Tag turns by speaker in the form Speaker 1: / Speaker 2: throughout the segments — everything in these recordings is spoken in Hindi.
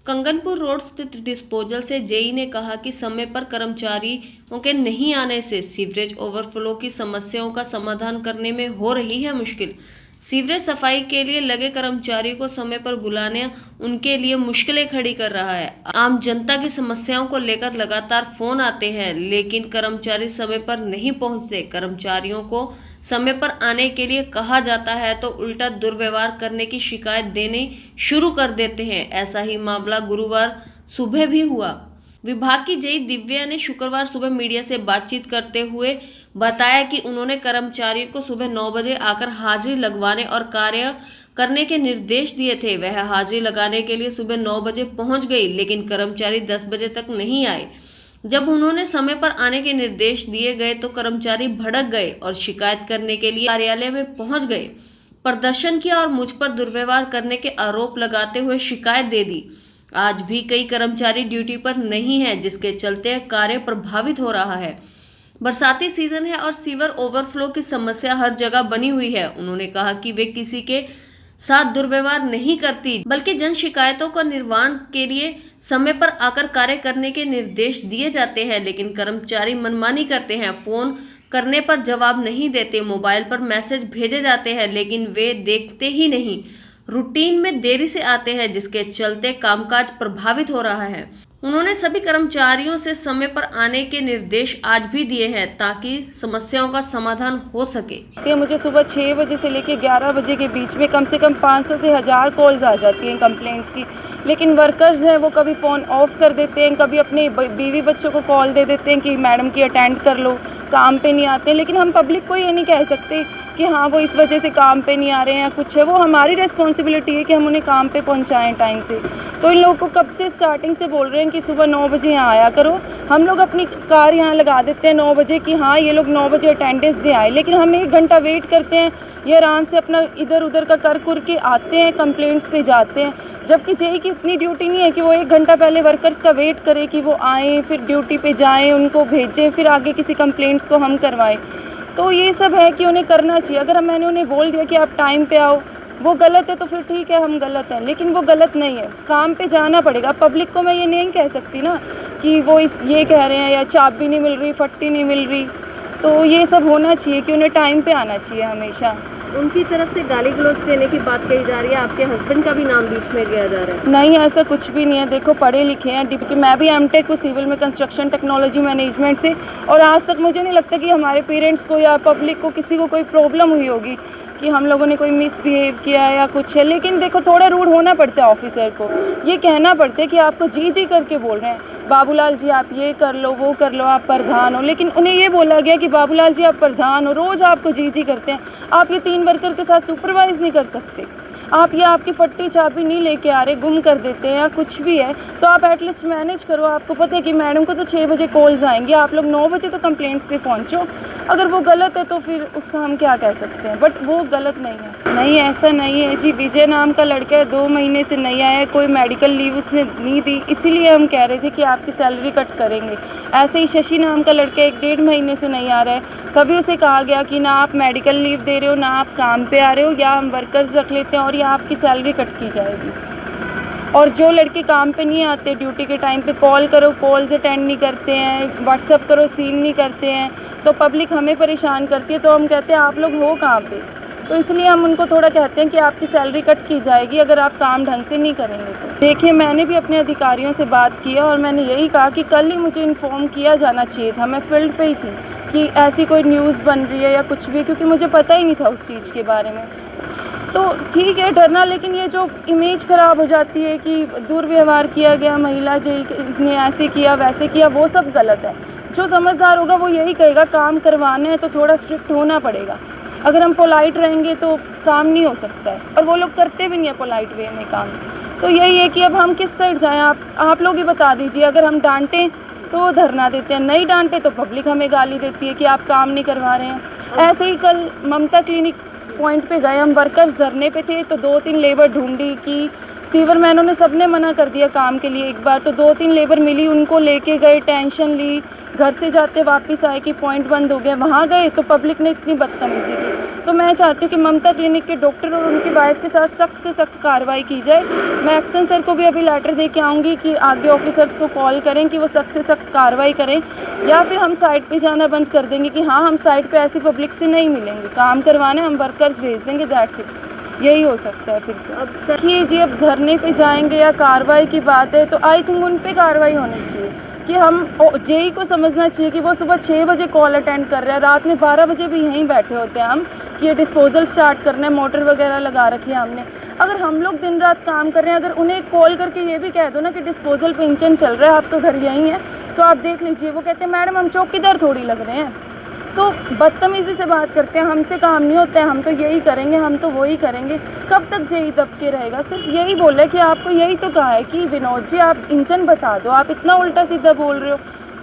Speaker 1: कंगनपुर रोड स्थित डिस्पोजल से जेई ने कहा कि समय पर कर्मचारियों के नहीं आने से सीवरेज ओवरफ्लो की समस्याओं का समाधान करने में हो रही है मुश्किल। सीवरेज सफाई के लिए लगे कर्मचारियों को समय पर बुलाने उनके लिए मुश्किलें खड़ी कर रहा है। आम जनता की समस्याओं को लेकर लगातार फोन आते हैं, लेकिन कर्मचारी समय पर नहीं पहुंचते। कर्मचारियों को समय पर आने के लिए कहा जाता है तो उल्टा दुर्व्यवहार करने की शिकायत देने शुरू कर देते हैं। ऐसा ही मामला गुरुवार सुबह भी हुआ। विभाग की जेई दिव्या ने शुक्रवार सुबह मीडिया से बातचीत करते हुए बताया कि उन्होंने कर्मचारियों को सुबह 9 बजे आकर हाजिरी लगवाने और कार्य करने के निर्देश दिए थे। वह हाजिरी लगाने के लिए सुबह 9 बजे पहुंच गई, लेकिन कर्मचारी 10 बजे तक नहीं आए। जब उन्होंने समय पर आने के निर्देश दिए गए तो कर्मचारी भड़क गए और शिकायत करने के लिए कार्यालय में पहुंच गए, प्रदर्शन किया और मुझ पर दुर्व्यवहार करने के आरोप लगाते हुए शिकायत दे दी। आज भी कई कर्मचारी ड्यूटी पर नहीं है, जिसके चलते कार्य प्रभावित हो रहा है। बरसाती सीजन है और सीवर ओवरफ्लो की समस्या हर जगह बनी हुई है। उन्होंने कहा कि वे किसी के साथ दुर्व्यवहार नहीं करती, बल्कि जन शिकायतों का निर्वहन के लिए समय पर आकर कार्य करने के निर्देश दिए जाते हैं, लेकिन कर्मचारी मनमानी करते हैं। फोन करने पर जवाब नहीं देते, मोबाइल पर मैसेज भेजे जाते हैं, लेकिन वे देखते ही नहीं। रूटीन में देरी से आते हैं, जिसके चलते कामकाज प्रभावित हो रहा है। उन्होंने सभी कर्मचारियों से समय पर आने के निर्देश आज भी दिए हैं ताकि समस्याओं का समाधान हो सके।
Speaker 2: मुझे सुबह 6 बजे से लेकर 11 बजे के बीच में कम से कम 500 से 1000 कॉल्स आ जाती हैं कंप्लेंट्स की, लेकिन वर्कर्स हैं वो कभी फ़ोन ऑफ कर देते हैं, कभी अपने बीवी बच्चों को कॉल दे देते हैं कि मैडम की अटेंड कर लो, काम पे नहीं आते। लेकिन हम पब्लिक को ये नहीं कह सकते कि हाँ वो इस वजह से काम पे नहीं आ रहे हैं या कुछ है। वो हमारी रिस्पॉन्सिबिलिटी है कि हम उन्हें काम पे पहुँचाएँ टाइम से। तो इन लोगों को कब से स्टार्टिंग से बोल रहे हैं कि सुबह 9 बजे यहाँ आया करो। हम लोग अपनी कार यहाँ लगा देते हैं 9 बजे कि हाँ ये लोग 9 बजे अटेंडेंस दे आए, लेकिन हम 1 घंटा वेट करते हैं। ये आराम से अपना इधर उधर का कर के आते हैं, कंप्लेंट्स पे जाते हैं, जबकि जेई की इतनी ड्यूटी नहीं है कि वो 1 घंटा पहले वर्कर्स का वेट करे कि वो आएँ, फिर ड्यूटी पे जाएँ, उनको भेजें, फिर आगे किसी कंप्लेंट्स को हम करवाएं। तो ये सब है कि उन्हें करना चाहिए। अगर मैंने उन्हें बोल दिया कि आप टाइम पे आओ, वो गलत है तो फिर ठीक है हम गलत हैं, लेकिन वो गलत नहीं है, काम पे जाना पड़ेगा। पब्लिक को मैं ये नहीं कह सकती ना कि वो ये कह रहे हैं या चाबी नहीं मिल रही, फट्टी नहीं मिल रही। तो ये सब होना चाहिए कि उन्हें टाइम पे आना चाहिए हमेशा।
Speaker 1: उनकी तरफ से गाली गलौज देने की बात कही जा रही है, आपके हस्बैंड का भी नाम बीच में लिया जा रहा है।
Speaker 2: नहीं, ऐसा कुछ भी नहीं है। देखो पढ़े लिखे हैं, कि मैं भी एमटेक हूँ सिविल में, कंस्ट्रक्शन टेक्नोलॉजी मैनेजमेंट से, और आज तक मुझे नहीं लगता कि हमारे पेरेंट्स को या पब्लिक को किसी को कोई प्रॉब्लम हुई होगी कि हम लोगों ने कोई मिसबिहेव किया है या कुछ है। लेकिन देखो थोड़ा रूड होना पड़ता है ऑफिसर को, ये कहना पड़ता है कि आपको जी जी करके बोल रहे हैं बाबूलाल जी आप ये कर लो वो कर लो, आप प्रधान हो, लेकिन उन्हें ये बोला गया कि बाबूलाल जी आप प्रधान हो, रोज़ आपको जी जी करते हैं। आप ये 3 वर्कर के साथ सुपरवाइज़ नहीं कर सकते। आप ये आपकी फट्टी चाबी नहीं लेके आ रहे, गुम कर देते हैं या कुछ भी है, तो आप एटलीस्ट मैनेज करो। आपको पता है कि मैडम को तो 6 बजे कॉल्स आएंगी, आप लोग 9 बजे तो कंप्लेंट्स पे पहुंचो। अगर वो गलत है तो फिर उसका हम क्या कह सकते हैं, बट वो गलत नहीं है। नहीं, ऐसा नहीं है जी। विजय नाम का लड़का है, 2 महीने से नहीं आया, कोई मेडिकल लीव उसने नहीं दी, इसीलिए हम कह रहे थे कि आपकी सैलरी कट करेंगे। ऐसे ही शशि नाम का लड़का 1-1.5 महीने से नहीं आ रहा है, तभी उसे कहा गया कि ना आप मेडिकल लीव दे रहे हो, ना आप काम पे आ रहे हो, या हम वर्कर्स रख लेते हैं और या आपकी सैलरी कट की जाएगी। और जो लड़के काम पे नहीं आते, ड्यूटी के टाइम पे कॉल करो, कॉल्स अटेंड नहीं करते हैं, व्हाट्सअप करो, सीन नहीं करते हैं, तो पब्लिक हमें परेशान करती है। तो हम कहते हैं आप लोग हो कहाँ पे, तो इसलिए हम उनको थोड़ा कहते हैं कि आपकी सैलरी कट की जाएगी अगर आप काम ढंग से नहीं करेंगे तो। देखिए मैंने भी अपने अधिकारियों से बात की और मैंने यही कहा कि कल ही मुझे इन्फॉर्म किया जाना चाहिए था, मैं फील्ड पे ही थी, कि ऐसी कोई न्यूज़ बन रही है या कुछ भी, क्योंकि मुझे पता ही नहीं था उस चीज़ के बारे में। तो ठीक है डरना, लेकिन ये जो इमेज ख़राब हो जाती है कि दुर्व्यवहार किया गया, महिला जी ने ऐसे किया वैसे किया, वो सब गलत है। जो समझदार होगा वो यही कहेगा काम करवाना है तो थोड़ा स्ट्रिक्ट होना पड़ेगा। अगर हम पोलाइट रहेंगे तो काम नहीं हो सकता है, और वो लोग करते भी नहीं है पोलाइट वे में काम। तो यही है कि अब हम किस साइड जाएं, आप लोग ही बता दीजिए। अगर हम डांटें तो वो धरना देते हैं, नहीं डांटे तो पब्लिक हमें गाली देती है कि आप काम नहीं करवा रहे हैं। ऐसे ही कल ममता क्लिनिक पॉइंट पे गए, हम वर्कर्स धरने पे थे, तो 2-3 लेबर ढूंढी कि सीवरमैनों ने सबने मना कर दिया काम के लिए एक बार, तो 2-3 लेबर मिली, उनको लेके गए, टेंशन ली, घर से जाते वापस आए कि पॉइंट बंद हो गया। वहाँ गए तो पब्लिक ने इतनी बदतमीज़ी की, तो मैं चाहती हूँ कि ममता क्लिनिक के डॉक्टर और उनकी वाइफ के साथ सख्त से सख्त कार्रवाई की जाए। मैं एक्शन सर को भी अभी लेटर दे के आऊँगी कि आगे ऑफिसर्स को कॉल करें कि वो सख्त से सख्त कार्रवाई करें, या फिर हम साइट पे जाना बंद कर देंगे कि हाँ हम साइट पे ऐसी पब्लिक से नहीं मिलेंगे, काम करवाने हम वर्कर्स भेज देंगे, दैट्स इट। यही हो सकता है फिर तो। अब देखिए जी, अब धरने पे जाएंगे या कार्रवाई की बात है तो आई थिंक उन पे कार्रवाई होनी चाहिए कि हम जेई को समझना चाहिए कि वो सुबह 6 बजे कॉल अटेंड कर रहा है, रात में 12 बजे भी यहीं बैठे होते हैं हम कि ये डिस्पोजल स्टार्ट करना है, मोटर वगैरह लगा रखी है हमने। अगर हम लोग दिन रात काम कर रहे हैं, अगर उन्हें कॉल करके ये भी कह दो ना कि डिस्पोजल पे इंजन चल रहा है, आपका घर यहीं है, तो आप देख लीजिए वो कहते हैं मैडम हम चौकीदार थोड़ी लग रहे हैं। तो बदतमीज़ी से बात करते हैं, हमसे काम नहीं होता है, हम तो यही करेंगे, हम तो वही करेंगे। कब तक जेई दबके रहेगा? सिर्फ यही बोला है कि आपको यही तो कहा है कि विनोद जी आप इंजन बता दो, आप इतना उल्टा सीधा बोल रहे हो।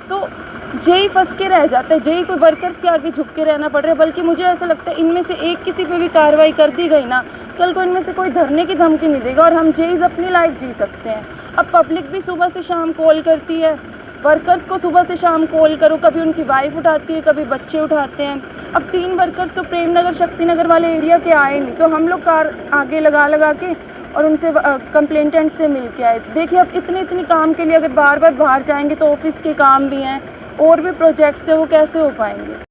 Speaker 2: तो जेई फंस के रह जाता है, जेई कोई वर्कर्स के आगे झुक के रहना पड़ रहा है। बल्कि मुझे ऐसा लगता है इनमें से एक किसी पे भी कार्रवाई कर दी गई ना, कल को इनमें से कोई धरने की धमकी नहीं देगा और हम जेईज अपनी लाइफ जी सकते हैं। अब पब्लिक भी सुबह से शाम कॉल करती है, वर्कर्स को सुबह से शाम कॉल करो, कभी उनकी वाइफ उठाती है, कभी बच्चे उठाते हैं। अब 3 वर्कर्स तो प्रेम नगर शक्ति नगर वाले एरिया के आए नहीं, तो हम लोग कार आगे लगा के और उनसे कंप्लेंटेंट से मिल के आए। देखिए अब इतनी काम के लिए अगर बार बार बाहर जाएंगे तो ऑफिस के काम भी हैं और भी प्रोजेक्ट्स हैं, वो कैसे हो पाएंगे।